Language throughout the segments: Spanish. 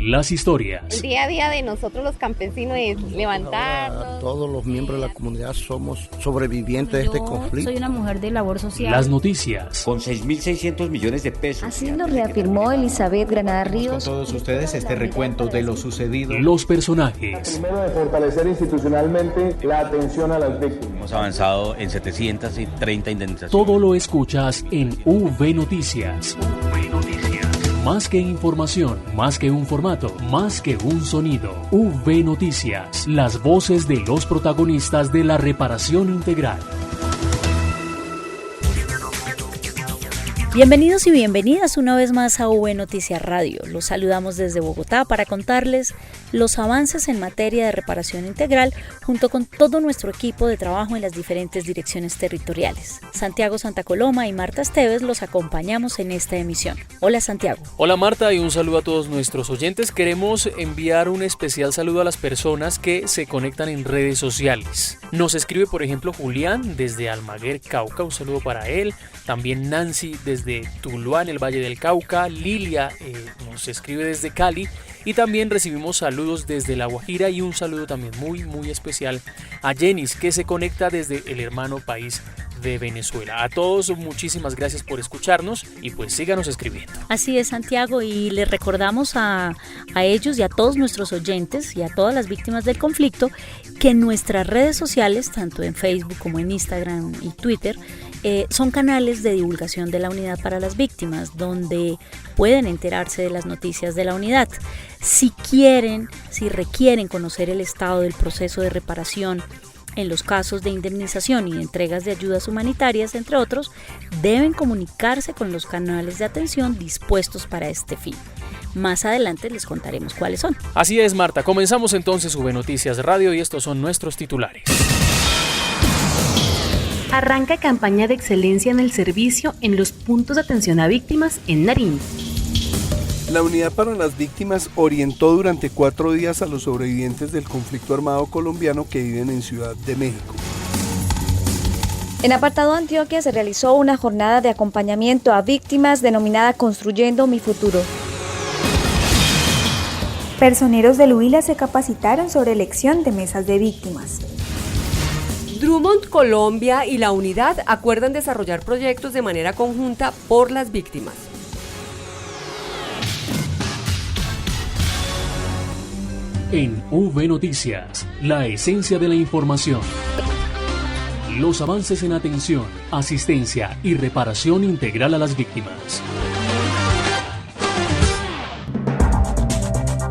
las historias. El día a día de nosotros los campesinos es levantarnos. Todos los miembros de la comunidad somos sobrevivientes de este conflicto. Soy una mujer de labor social. Las noticias. Con 6.600 millones de pesos. Así lo reafirmó Elizabeth Granada Ríos. Con todos ustedes este recuento de lo sucedido. Los personajes. Primero, de fortalecer institucionalmente la atención a las víctimas. Hemos avanzado en 730 indemnizaciones. Todo lo escuchas en V Noticias. Más que información, más que un formato, más que un sonido. V Noticias, las voces de los protagonistas de la reparación integral. Bienvenidos y bienvenidas una vez más a V Noticias Radio. Los saludamos desde Bogotá para contarles los avances en materia de reparación integral junto con todo nuestro equipo de trabajo en las diferentes direcciones territoriales. Santiago Santa Coloma y Marta Esteves los acompañamos en esta emisión. Hola Santiago. Hola Marta y un saludo a todos nuestros oyentes. Queremos enviar un especial saludo a las personas que se conectan en redes sociales. Nos escribe por ejemplo Julián desde Almaguer, Cauca, un saludo para él. También Nancy desde Tuluá, en el Valle del Cauca. Lilia nos escribe desde Cali. Y también recibimos saludos desde La Guajira y un saludo también muy especial a Jenis, que se conecta desde el hermano país de Venezuela. A todos muchísimas gracias por escucharnos y pues síganos escribiendo. Así es, Santiago, y les recordamos a ellos y a todos nuestros oyentes y a todas las víctimas del conflicto que en nuestras redes sociales, tanto en Facebook como en Instagram y Twitter, son canales de divulgación de la Unidad para las Víctimas, donde pueden enterarse de las noticias de la unidad. Si requieren conocer el estado del proceso de reparación en los casos de indemnización y de entregas de ayudas humanitarias, entre otros, deben comunicarse con los canales de atención dispuestos para este fin. Más adelante les contaremos cuáles son. Así es, Marta. Comenzamos entonces V Noticias Radio y estos son nuestros titulares. Arranca campaña de excelencia en el servicio en los puntos de atención a víctimas en Nariño. La Unidad para las Víctimas orientó durante 4 días a los sobrevivientes del conflicto armado colombiano que viven en Ciudad de México. En Apartado Antioquia se realizó una jornada de acompañamiento a víctimas denominada Construyendo mi Futuro. Personeros del Huila se capacitaron sobre elección de mesas de víctimas. Drummond Colombia y la Unidad acuerdan desarrollar proyectos de manera conjunta por las víctimas. En V Noticias, la esencia de la información. Los avances en atención, asistencia y reparación integral a las víctimas.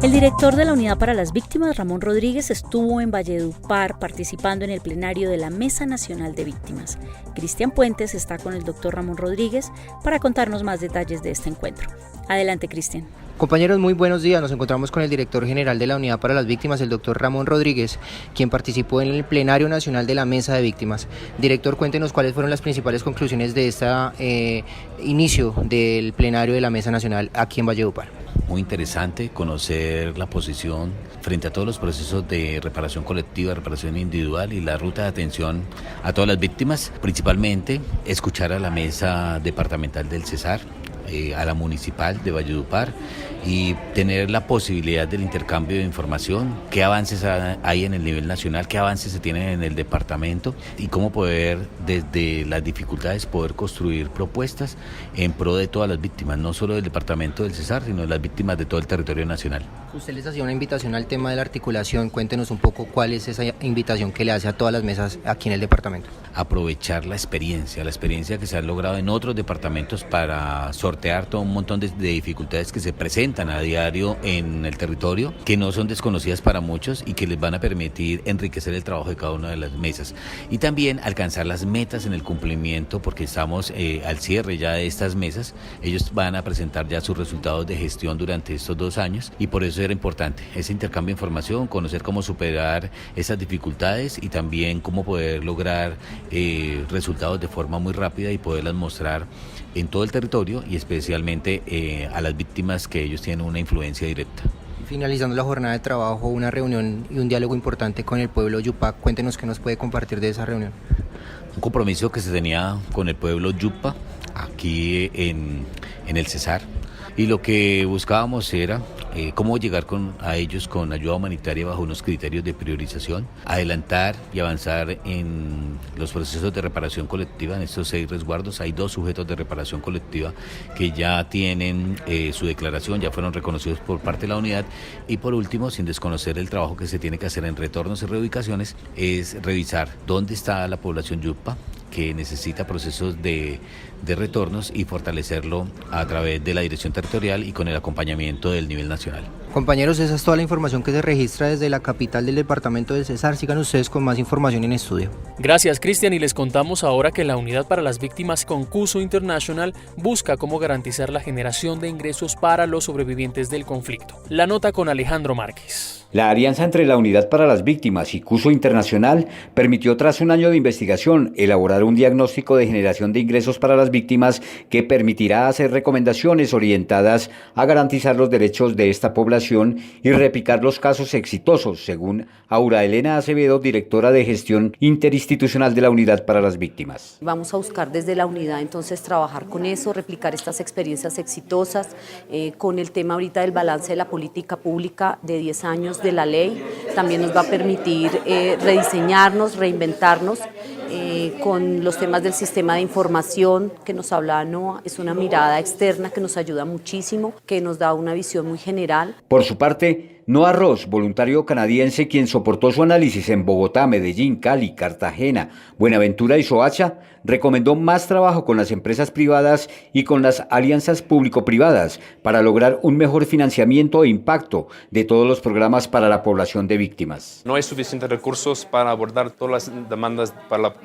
El director de la Unidad para las Víctimas, Ramón Rodríguez, estuvo en Valledupar participando en el plenario de la Mesa Nacional de Víctimas. Cristian Puentes está con el doctor Ramón Rodríguez para contarnos más detalles de este encuentro. Adelante, Cristian. Compañeros, muy buenos días. Nos encontramos con el director general de la Unidad para las Víctimas, el doctor Ramón Rodríguez, quien participó en el plenario nacional de la Mesa de Víctimas. Director, cuéntenos cuáles fueron las principales conclusiones de este inicio del plenario de la Mesa Nacional aquí en Valledupar. Muy interesante conocer la posición frente a todos los procesos de reparación colectiva, reparación individual y la ruta de atención a todas las víctimas, principalmente escuchar a la mesa departamental del Cesar, a la municipal de Valledupar y tener la posibilidad del intercambio de información, qué avances hay en el nivel nacional, qué avances se tienen en el departamento y cómo poder desde las dificultades poder construir propuestas en pro de todas las víctimas, no solo del departamento del Cesar, sino de las víctimas de todo el territorio nacional. Usted les hacía una invitación al tema de la articulación, cuéntenos un poco cuál es esa invitación que le hace a todas las mesas aquí en el departamento. Aprovechar la experiencia que se ha logrado en otros departamentos para sortear todo un montón de dificultades que se presentan a diario en el territorio, que no son desconocidas para muchos y que les van a permitir enriquecer el trabajo de cada una de las mesas. Y también alcanzar las metas en el cumplimiento, porque estamos al cierre ya de estas mesas. Ellos van a presentar ya sus resultados de gestión durante estos 2 años y por eso era importante ese intercambio de información, conocer cómo superar esas dificultades y también cómo poder lograr resultados de forma muy rápida y poderlas mostrar en todo el territorio y especialmente a las víctimas que ellos tienen una influencia directa. Finalizando la jornada de trabajo, una reunión y un diálogo importante con el pueblo Yupa. Cuéntenos qué nos puede compartir de esa reunión. Un compromiso que se tenía con el pueblo Yupa aquí en el Cesar, y lo que buscábamos era cómo llegar a ellos con ayuda humanitaria bajo unos criterios de priorización, adelantar y avanzar en los procesos de reparación colectiva. En estos 6 resguardos hay 2 sujetos de reparación colectiva que ya tienen su declaración, ya fueron reconocidos por parte de la unidad. Y por último, sin desconocer el trabajo que se tiene que hacer en retornos y reubicaciones, es revisar dónde está la población yupa que necesita procesos de retornos y fortalecerlo a través de la dirección territorial y con el acompañamiento del nivel nacional. Compañeros, esa es toda la información que se registra desde la capital del departamento del Cesar. Sigan ustedes con más información en estudio. Gracias, Cristian, y les contamos ahora que la Unidad para las Víctimas Concuso International busca cómo garantizar la generación de ingresos para los sobrevivientes del conflicto. La nota con Alejandro Márquez. La alianza entre la Unidad para las Víctimas y CUSO Internacional permitió, tras un año de investigación, elaborar un diagnóstico de generación de ingresos para las víctimas que permitirá hacer recomendaciones orientadas a garantizar los derechos de esta población y replicar los casos exitosos, según Aura Elena Acevedo, directora de gestión interinstitucional de la Unidad para las Víctimas. Vamos a buscar desde la unidad entonces trabajar con eso, replicar estas experiencias exitosas, con el tema ahorita del balance de la política pública de 10 años de la ley, también nos va a permitir rediseñarnos, reinventarnos con los temas del sistema de información que nos hablaba Noa. Es una mirada externa que nos ayuda muchísimo, que nos da una visión muy general. Por su parte, Noah Ross, voluntario canadiense quien soportó su análisis en Bogotá, Medellín, Cali, Cartagena, Buenaventura y Soacha, recomendó más trabajo con las empresas privadas y con las alianzas público-privadas para lograr un mejor financiamiento e impacto de todos los programas para la población de víctimas. No hay suficientes recursos para abordar todas las demandas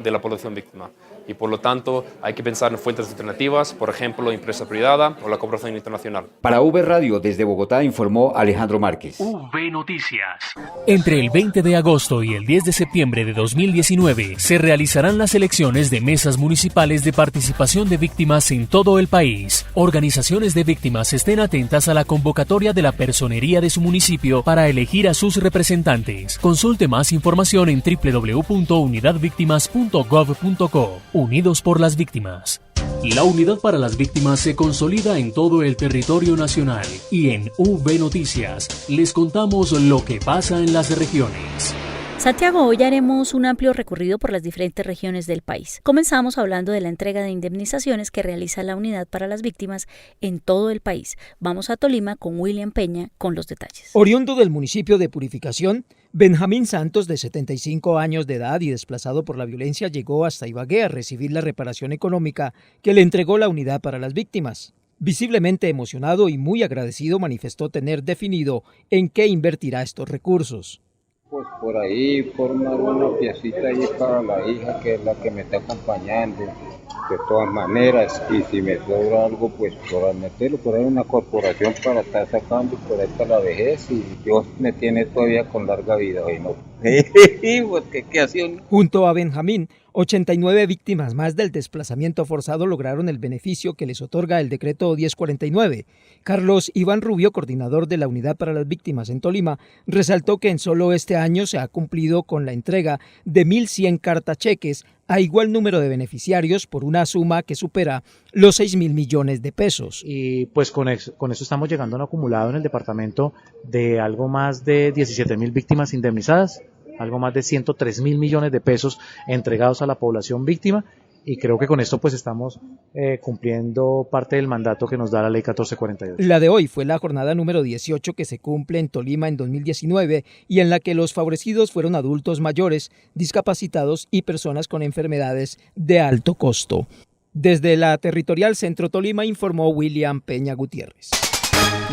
de la población víctima y por lo tanto hay que pensar en fuentes alternativas, por ejemplo, empresa privada o la cooperación internacional. Para V Radio desde Bogotá informó Alejandro Márquez. V Noticias. Entre el 20 de agosto y el 10 de septiembre de 2019 se realizarán las elecciones de mesas municipales de participación de víctimas en todo el país. Organizaciones de víctimas estén atentas a la convocatoria de la personería de su municipio para elegir a sus representantes. Consulte más información en www.unidadvictimas.gov.co. Unidos por las víctimas. La Unidad para las Víctimas se consolida en todo el territorio nacional y en V Noticias les contamos lo que pasa en las regiones. Santiago, hoy haremos un amplio recorrido por las diferentes regiones del país. Comenzamos hablando de la entrega de indemnizaciones que realiza la Unidad para las Víctimas en todo el país. Vamos a Tolima con William Peña con los detalles. Oriundo del municipio de Purificación, Benjamín Santos, de 75 años de edad y desplazado por la violencia, llegó hasta Ibagué a recibir la reparación económica que le entregó la Unidad para las Víctimas. Visiblemente emocionado y muy agradecido, manifestó tener definido en qué invertirá estos recursos. Pues por ahí formar una piecita ahí para la hija, que es la que me está acompañando de todas maneras, y si me sobra algo, pues por meterlo por ahí en una corporación para estar sacando por ahí para la vejez, y Dios me tiene todavía con larga vida hoy, ¿no? Porque qué hacía. Junto a Benjamín, 89 víctimas más del desplazamiento forzado lograron el beneficio que les otorga el decreto 1049. Carlos Iván Rubio, coordinador de la Unidad para las Víctimas en Tolima, resaltó que en solo este año se ha cumplido con la entrega de 1.100 cartacheques a igual número de beneficiarios por una suma que supera los 6.000 millones de pesos. Y pues con eso estamos llegando a un acumulado en el departamento de algo más de 17.000 víctimas indemnizadas, algo más de 103.000 millones de pesos entregados a la población víctima, y creo que con esto pues estamos cumpliendo parte del mandato que nos da la ley 1448. La de hoy fue la jornada número 18 que se cumple en Tolima en 2019 y en la que los favorecidos fueron adultos mayores, discapacitados y personas con enfermedades de alto costo. Desde la Territorial Centro Tolima informó William Peña Gutiérrez.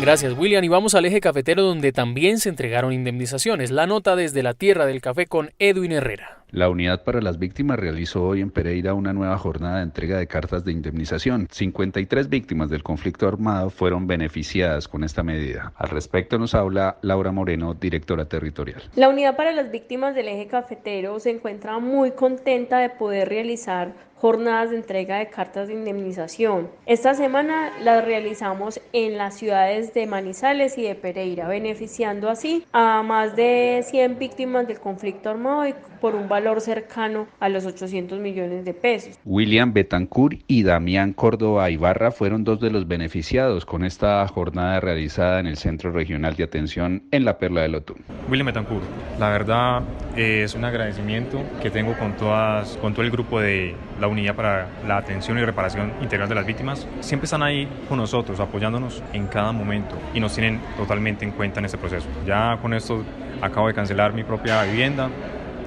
Gracias, William, y vamos al eje cafetero donde también se entregaron indemnizaciones. La nota desde la tierra del café con Edwin Herrera. La Unidad para las Víctimas realizó hoy en Pereira una nueva jornada de entrega de cartas de indemnización. 53 víctimas del conflicto armado fueron beneficiadas con esta medida. Al respecto nos habla Laura Moreno, directora territorial. La Unidad para las Víctimas del eje cafetero se encuentra muy contenta de poder realizar jornadas de entrega de cartas de indemnización. Esta semana las realizamos en las ciudades de Manizales y de Pereira, beneficiando así a más de 100 víctimas del conflicto armado y por un valor cercano a los 800 millones de pesos. William Betancourt y Damián Córdoba Ibarra fueron dos de los beneficiados con esta jornada realizada en el Centro Regional de Atención en la Perla del Otún. William Betancourt, la verdad es un agradecimiento que tengo con todo el grupo de la Unidad para la Atención y Reparación Integral de las Víctimas. Siempre están ahí con nosotros, apoyándonos en cada momento y nos tienen totalmente en cuenta en este proceso. Ya con esto acabo de cancelar mi propia vivienda,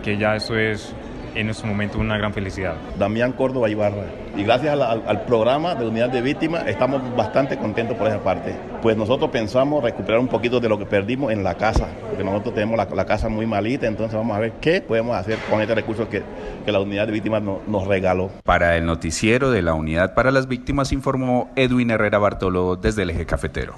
que ya esto es en este momento una gran felicidad. Damián Córdoba Ibarra, y gracias al programa de Unidad de Víctimas estamos bastante contentos por esa parte. Pues nosotros pensamos recuperar un poquito de lo que perdimos en la casa, porque nosotros tenemos la casa muy malita, entonces vamos a ver qué podemos hacer con este recurso que la Unidad de Víctimas nos regaló. Para el noticiero de la Unidad para las Víctimas informó Edwin Herrera Bartoló desde el Eje Cafetero.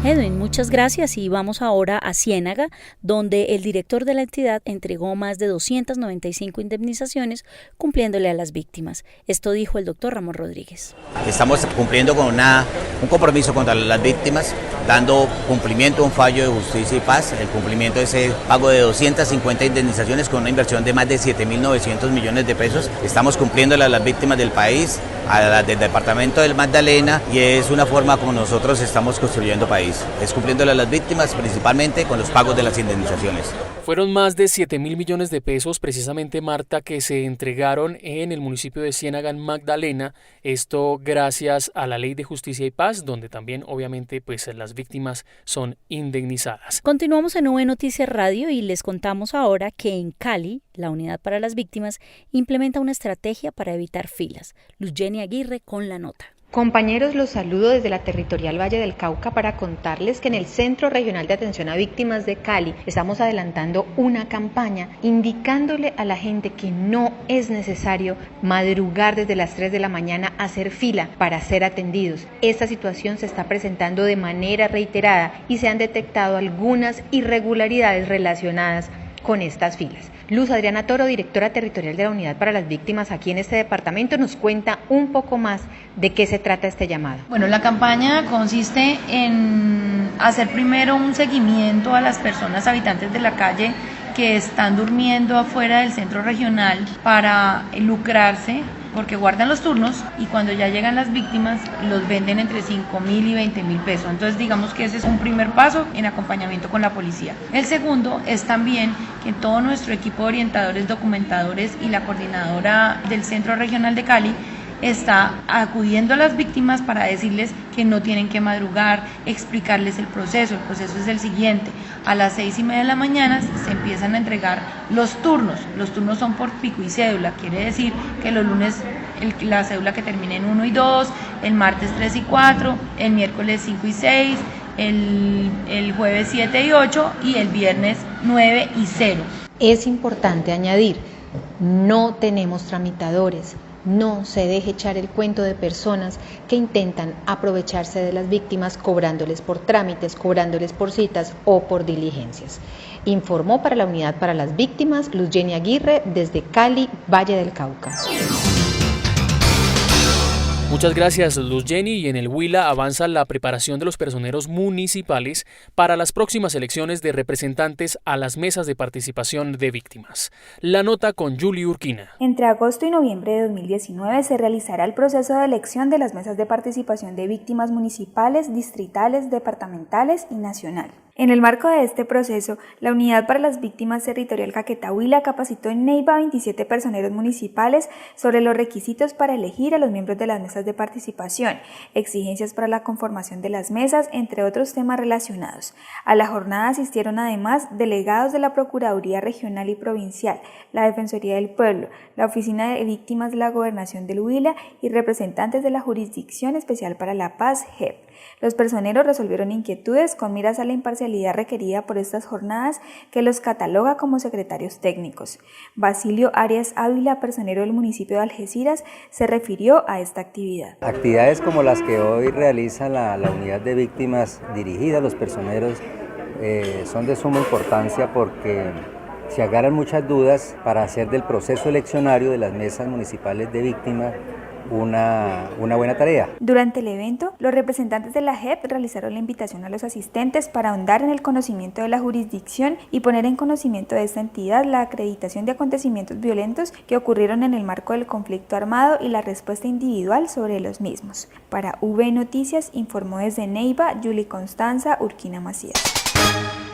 Edwin, muchas gracias y vamos ahora a Ciénaga, donde el director de la entidad entregó más de 295 indemnizaciones cumpliéndole a las víctimas. Esto dijo el doctor Ramón Rodríguez. Estamos cumpliendo con un compromiso contra las víctimas, dando cumplimiento a un fallo de justicia y paz, el cumplimiento de ese pago de 250 indemnizaciones con una inversión de más de 7.900 millones de pesos. Estamos cumpliéndole a las víctimas del país, a las del departamento del Magdalena, y es una forma como nosotros estamos construyendo país. Es cumpliéndole a las víctimas principalmente con los pagos de las indemnizaciones. Fueron más de 7.000 millones de pesos, precisamente, Marta, que se entregaron en el municipio de Ciénaga, en Magdalena. Esto gracias a la Ley de Justicia y Paz, donde también, obviamente, pues las víctimas son indemnizadas. Continuamos en V Noticias Radio y les contamos ahora que en Cali, la Unidad para las Víctimas implementa una estrategia para evitar filas. Luz Jenny Aguirre con la nota. Compañeros, los saludo desde la Territorial Valle del Cauca para contarles que en el Centro Regional de Atención a Víctimas de Cali estamos adelantando una campaña indicándole a la gente que no es necesario madrugar desde las 3 de la mañana a hacer fila para ser atendidos. Esta situación se está presentando de manera reiterada y se han detectado algunas irregularidades relacionadas con estas filas. Luz Adriana Toro, directora territorial de la Unidad para las Víctimas aquí en este departamento, nos cuenta un poco más de qué se trata este llamado. Bueno, la campaña consiste en hacer primero un seguimiento a las personas habitantes de la calle que están durmiendo afuera del centro regional para lucrarse, porque guardan los turnos y cuando ya llegan las víctimas los venden entre 5.000 y 20.000 pesos. Entonces digamos que ese es un primer paso en acompañamiento con la policía. El segundo es también que todo nuestro equipo de orientadores, documentadores y la coordinadora del Centro Regional de Cali está acudiendo a las víctimas para decirles que no tienen que madrugar, explicarles el proceso. El proceso es el siguiente: a las 6:30 de la mañana se empiezan a entregar los turnos son por pico y cédula, quiere decir que los lunes la cédula que termina en 1 y 2, el martes 3 y 4, el miércoles 5 y 6, el jueves 7 y 8 y el viernes 9 y 0. Es importante añadir, no tenemos tramitadores. No se deje echar el cuento de personas que intentan aprovecharse de las víctimas cobrándoles por trámites, cobrándoles por citas o por diligencias. Informó para la Unidad para las Víctimas Luz Jenny Aguirre desde Cali, Valle del Cauca. Muchas gracias, Luz Jenny. Y en el Huila avanza la preparación de los personeros municipales para las próximas elecciones de representantes a las mesas de participación de víctimas. La nota con Julie Urquina. Entre agosto y noviembre de 2019 se realizará el proceso de elección de las mesas de participación de víctimas municipales, distritales, departamentales y nacional. En el marco de este proceso, la Unidad para las Víctimas Territorial Caquetá Huila capacitó en Neiva a 27 personeros municipales sobre los requisitos para elegir a los miembros de las mesas de participación, exigencias para la conformación de las mesas, entre otros temas relacionados. A la jornada asistieron además delegados de la Procuraduría Regional y Provincial, la Defensoría del Pueblo, la Oficina de Víctimas de la Gobernación del Huila y representantes de la Jurisdicción Especial para la Paz, JEP. Los personeros resolvieron inquietudes con miras a la imparcialidad requerida por estas jornadas que los cataloga como secretarios técnicos. Basilio Arias Ávila, personero del municipio de Algeciras, se refirió a esta actividad. Actividades como las que hoy realiza la Unidad de Víctimas dirigida a los personeros son de suma importancia porque se agarran muchas dudas para hacer del proceso eleccionario de las mesas municipales de víctimas una buena tarea. Durante el evento, los representantes de la JEP realizaron la invitación a los asistentes para ahondar en el conocimiento de la jurisdicción y poner en conocimiento de esta entidad la acreditación de acontecimientos violentos que ocurrieron en el marco del conflicto armado y la respuesta individual sobre los mismos. Para V Noticias informó desde Neiva, Yuli Constanza Urquina Macías.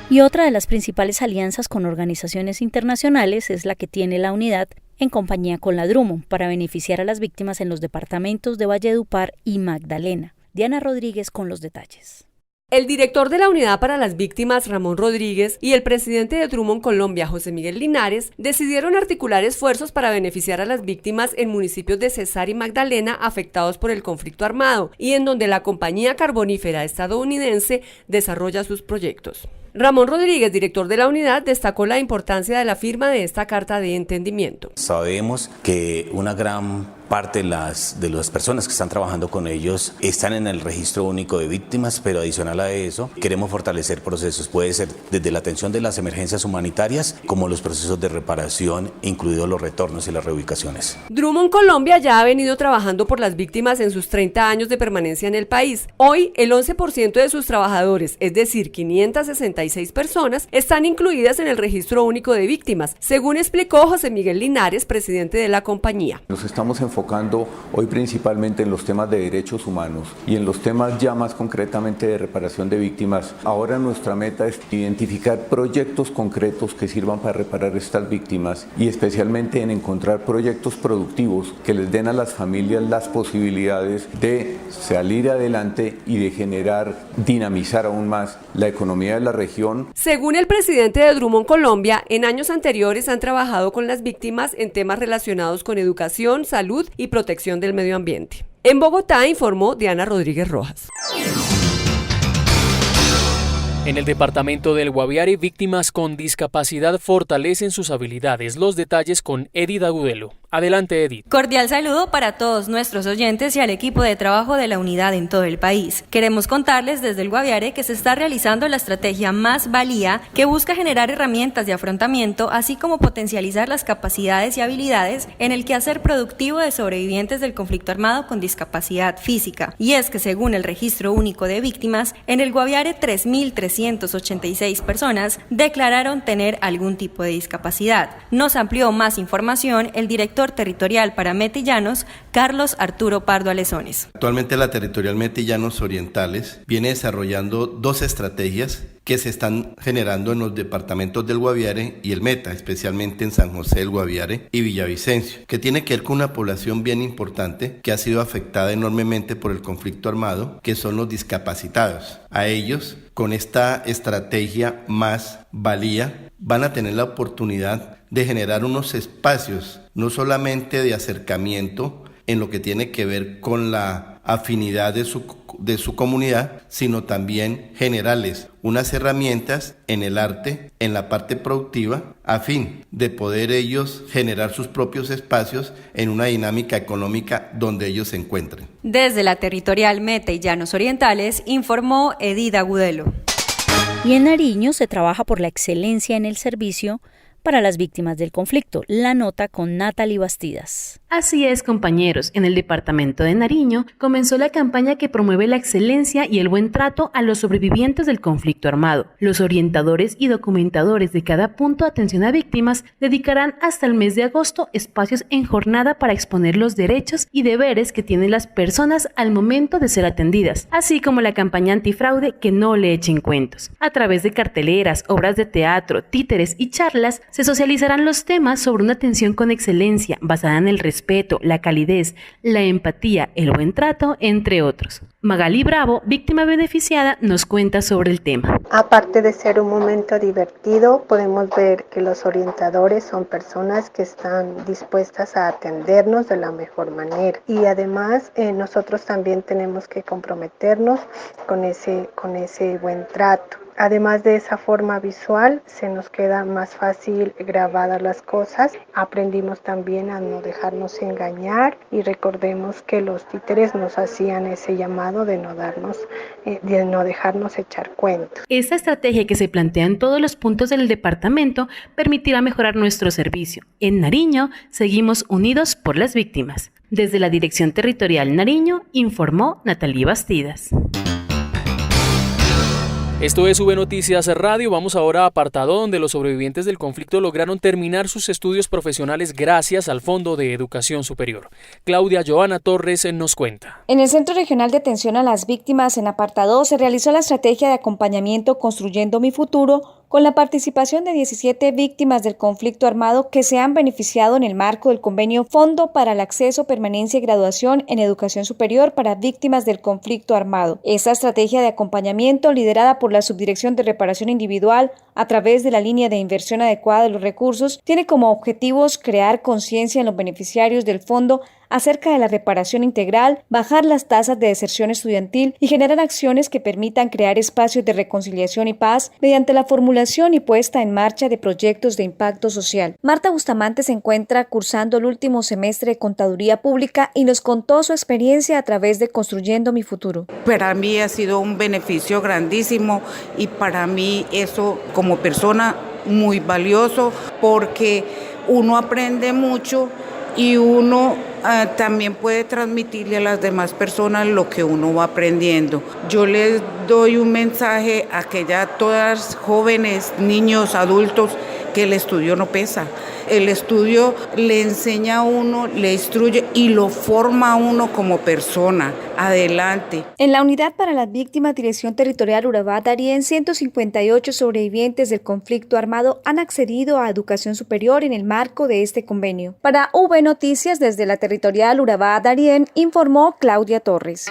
Y otra de las principales alianzas con organizaciones internacionales es la que tiene la unidad en compañía con la Drummond para beneficiar a las víctimas en los departamentos de Valledupar y Magdalena. Diana Rodríguez con los detalles. El director de la Unidad para las Víctimas, Ramón Rodríguez, y el presidente de Drummond Colombia, José Miguel Linares, decidieron articular esfuerzos para beneficiar a las víctimas en municipios de Cesar y Magdalena afectados por el conflicto armado y en donde la compañía carbonífera estadounidense desarrolla sus proyectos. Ramón Rodríguez, director de la unidad, destacó la importancia de la firma de esta carta de entendimiento. Sabemos que una gran parte de las personas que están trabajando con ellos están en el registro único de víctimas, pero adicional a eso queremos fortalecer procesos, puede ser desde la atención de las emergencias humanitarias como los procesos de reparación, incluidos los retornos y las reubicaciones. Drummond Colombia ya ha venido trabajando por las víctimas en sus 30 años de permanencia en el país. Hoy el 11% de sus trabajadores, es decir, 566 personas, están incluidas en el registro único de víctimas, según explicó José Miguel Linares, presidente de la compañía. Nos estamos enfocando hoy principalmente en los temas de derechos humanos y en los temas ya más concretamente de reparación de víctimas. Ahora nuestra meta es identificar proyectos concretos que sirvan para reparar estas víctimas y especialmente en encontrar proyectos productivos que les den a las familias las posibilidades de salir adelante y de dinamizar aún más la economía de la región. Según el presidente de Drummond Colombia, en años anteriores han trabajado con las víctimas en temas relacionados con educación, salud y protección del medio ambiente. En Bogotá informó Diana Rodríguez Rojas. En el departamento del Guaviare, víctimas con discapacidad fortalecen sus habilidades. Los detalles con Edith Agudelo. Adelante, Edith. Cordial saludo para todos nuestros oyentes y al equipo de trabajo de la unidad en todo el país. Queremos contarles desde el Guaviare que se está realizando la estrategia Más Valía, que busca generar herramientas de afrontamiento, así como potencializar las capacidades y habilidades en el quehacer productivo de sobrevivientes del conflicto armado con discapacidad física. Y es que según el Registro Único de Víctimas, en el Guaviare 3.386 personas declararon tener algún tipo de discapacidad. Nos amplió más información el director territorial para Meta y Llanos, Carlos Arturo Pardo Alezones. Actualmente la Territorial Meta y Llanos Orientales viene desarrollando dos estrategias que se están generando en los departamentos del Guaviare y el Meta, especialmente en San José del Guaviare y Villavicencio, que tiene que ver con una población bien importante que ha sido afectada enormemente por el conflicto armado, que son los discapacitados. A ellos, con esta estrategia Más Valía, van a tener la oportunidad de generar unos espacios, no solamente de acercamiento en lo que tiene que ver con la afinidad de su comunidad, sino también generarles unas herramientas en el arte, en la parte productiva, a fin de poder ellos generar sus propios espacios en una dinámica económica donde ellos se encuentren. Desde la Territorial Meta y Llanos Orientales, informó Edith Agudelo. Y en Nariño se trabaja por la excelencia en el servicio para las víctimas del conflicto. La nota con Natalie Bastidas. Así es, compañeros, en el departamento de Nariño comenzó la campaña que promueve la excelencia y el buen trato a los sobrevivientes del conflicto armado. Los orientadores y documentadores de cada punto de atención a víctimas dedicarán hasta el mes de agosto espacios en jornada para exponer los derechos y deberes que tienen las personas al momento de ser atendidas, así como la campaña antifraude Que no le echen cuentos. A través de carteleras, obras de teatro, títeres y charlas, se socializarán los temas sobre una atención con excelencia basada en el respeto, la calidez, la empatía, el buen trato, entre otros. Magali Bravo, víctima beneficiada, nos cuenta sobre el tema. Aparte de ser un momento divertido, podemos ver que los orientadores son personas que están dispuestas a atendernos de la mejor manera. Y además nosotros también tenemos que comprometernos con ese buen trato. Además de esa forma visual, se nos queda más fácil grabadas las cosas. Aprendimos también a no dejarnos engañar y recordemos que los títeres nos hacían ese llamado de no dejarnos echar cuento. Esta estrategia que se plantea en todos los puntos del departamento permitirá mejorar nuestro servicio. En Nariño seguimos unidos por las víctimas. Desde la Dirección Territorial Nariño, informó Natalie Bastidas. Esto es V Noticias Radio. Vamos ahora a apartado donde los sobrevivientes del conflicto lograron terminar sus estudios profesionales gracias al Fondo de Educación Superior. Claudia Joana Torres nos cuenta. En el Centro Regional de Atención a las Víctimas en apartado se realizó la estrategia de acompañamiento Construyendo mi Futuro, con la participación de 17 víctimas del conflicto armado que se han beneficiado en el marco del convenio Fondo para el Acceso, Permanencia y Graduación en Educación Superior para Víctimas del Conflicto Armado. Esta estrategia de acompañamiento, liderada por la Subdirección de Reparación Individual a través de la línea de inversión adecuada de los recursos, tiene como objetivos crear conciencia en los beneficiarios del fondo acerca de la reparación integral, bajar las tasas de deserción estudiantil y generar acciones que permitan crear espacios de reconciliación y paz mediante la formulación y puesta en marcha de proyectos de impacto social. Marta Bustamante se encuentra cursando el último semestre de Contaduría Pública y nos contó su experiencia a través de Construyendo mi Futuro. Para mí ha sido un beneficio grandísimo y para mí eso como persona muy valioso porque uno aprende mucho y uno también puede transmitirle a las demás personas lo que uno va aprendiendo. Yo les doy un mensaje a todas jóvenes, niños, adultos, que el estudio no pesa. El estudio le enseña a uno, le instruye y lo forma a uno como persona. Adelante. En la Unidad para las Víctimas Dirección Territorial Urabá Darién, 158 sobrevivientes del conflicto armado han accedido a educación superior en el marco de este convenio. Para V Noticias desde la Territorial Urabá Darién, informó Claudia Torres.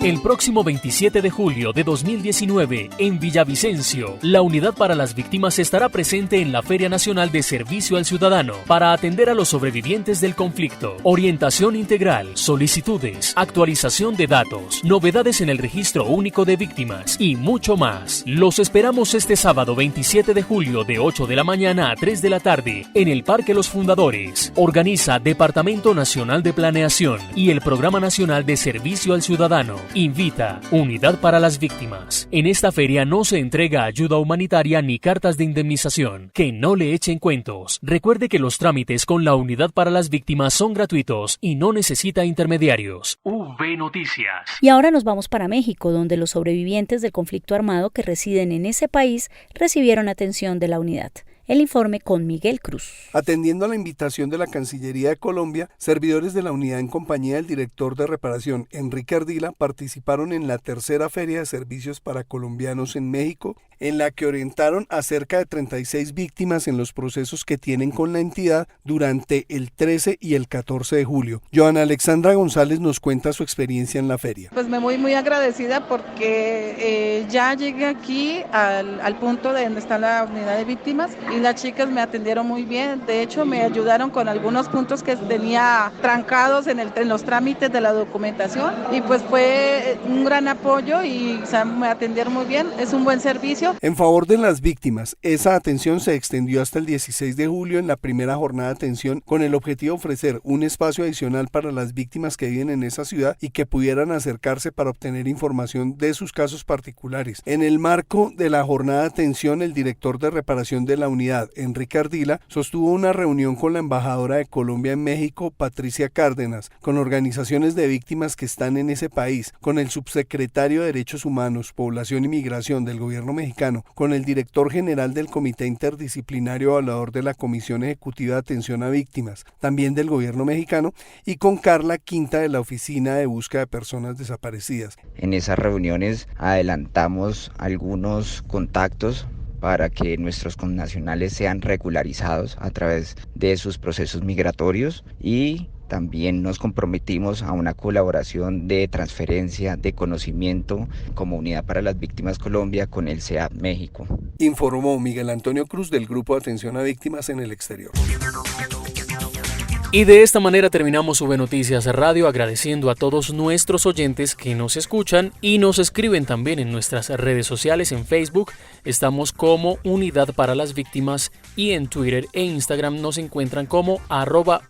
El próximo 27 de julio de 2019, en Villavicencio, la Unidad para las Víctimas estará presente en la Feria Nacional de Servicio al Ciudadano para atender a los sobrevivientes del conflicto, orientación integral, solicitudes, actualización de datos, novedades en el Registro Único de Víctimas y mucho más. Los esperamos este sábado 27 de julio de 8 de la mañana a 3 de la tarde en el Parque Los Fundadores. Organiza Departamento Nacional de Planeación y el Programa Nacional de Servicio al Ciudadano. Invita Unidad para las Víctimas. En esta feria no se entrega ayuda humanitaria ni cartas de indemnización. Que no le echen cuentos. Recuerde que los trámites con la Unidad para las Víctimas son gratuitos y no necesita intermediarios. V Noticias. Y ahora nos vamos para México, donde los sobrevivientes del conflicto armado que residen en ese país recibieron atención de la unidad. El informe con Miguel Cruz. Atendiendo a la invitación de la Cancillería de Colombia, servidores de la unidad en compañía del director de reparación, Enrique Ardila, participaron en la tercera Feria de Servicios para Colombianos en México, en la que orientaron a cerca de 36 víctimas en los procesos que tienen con la entidad durante el 13 y el 14 de julio. Joana Alexandra González nos cuenta su experiencia en la feria. Pues me voy muy agradecida porque ya llegué aquí al punto de donde está la unidad de víctimas y las chicas me atendieron muy bien. De hecho, me ayudaron con algunos puntos que tenía trancados en los trámites de la documentación y pues fue un gran apoyo y me atendieron muy bien. Es un buen servicio. En favor de las víctimas, esa atención se extendió hasta el 16 de julio en la primera jornada de atención con el objetivo de ofrecer un espacio adicional para las víctimas que viven en esa ciudad y que pudieran acercarse para obtener información de sus casos particulares. En el marco de la jornada de atención, el director de reparación de la unidad, Enrique Ardila, sostuvo una reunión con la embajadora de Colombia en México, Patricia Cárdenas, con organizaciones de víctimas que están en ese país, con el subsecretario de Derechos Humanos, Población y Migración del gobierno mexicano, con el director general del Comité Interdisciplinario Evaluador de la Comisión Ejecutiva de Atención a Víctimas, también del gobierno mexicano, y con Carla Quinta de la Oficina de Búsqueda de Personas Desaparecidas. En esas reuniones adelantamos algunos contactos para que nuestros connacionales sean regularizados a través de sus procesos migratorios y también nos comprometimos a una colaboración de transferencia de conocimiento como Unidad para las Víctimas Colombia con el CEAP México. Informó Miguel Antonio Cruz del Grupo de Atención a Víctimas en el Exterior. Y de esta manera terminamos V Noticias Radio, agradeciendo a todos nuestros oyentes que nos escuchan y nos escriben también en nuestras redes sociales. En Facebook estamos como Unidad para las Víctimas y en Twitter e Instagram nos encuentran como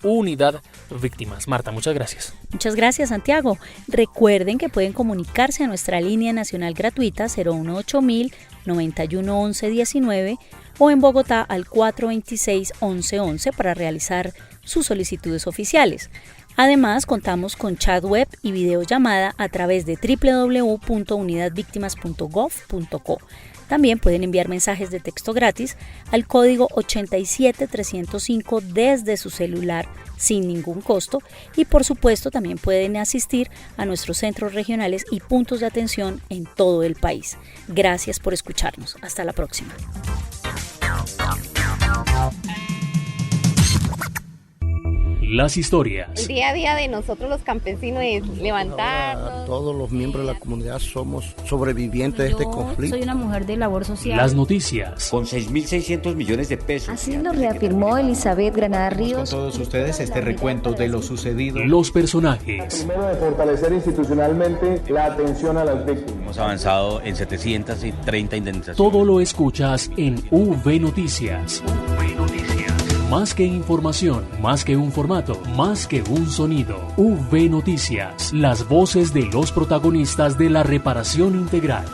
@UnidadVíctimas. Marta, muchas gracias. Muchas gracias, Santiago. Recuerden que pueden comunicarse a nuestra línea nacional gratuita 018.000 91 11 19 o en Bogotá al 426 11 11 para realizar sus solicitudes oficiales. Además, contamos con chat web y videollamada a través de www.unidadvictimas.gov.co. También pueden enviar mensajes de texto gratis al código 87305 desde su celular sin ningún costo y por supuesto también pueden asistir a nuestros centros regionales y puntos de atención en todo el país. Gracias por escucharnos. Hasta la próxima. Las historias. El día a día de nosotros los campesinos es levantarnos. Todos los miembros de la comunidad somos sobrevivientes de este conflicto. Soy una mujer de labor social. Las noticias. Con 6.600 millones de pesos. Así lo reafirmó Elizabeth Granada Ríos. Con todos ustedes este recuento de lo sucedido. Los personajes. Primero, de fortalecer institucionalmente la atención a las víctimas. Hemos avanzado en 730 indemnizaciones. Todo lo escuchas en V Noticias. Más que información, más que un formato, más que un sonido. V Noticias, las voces de los protagonistas de la reparación integral.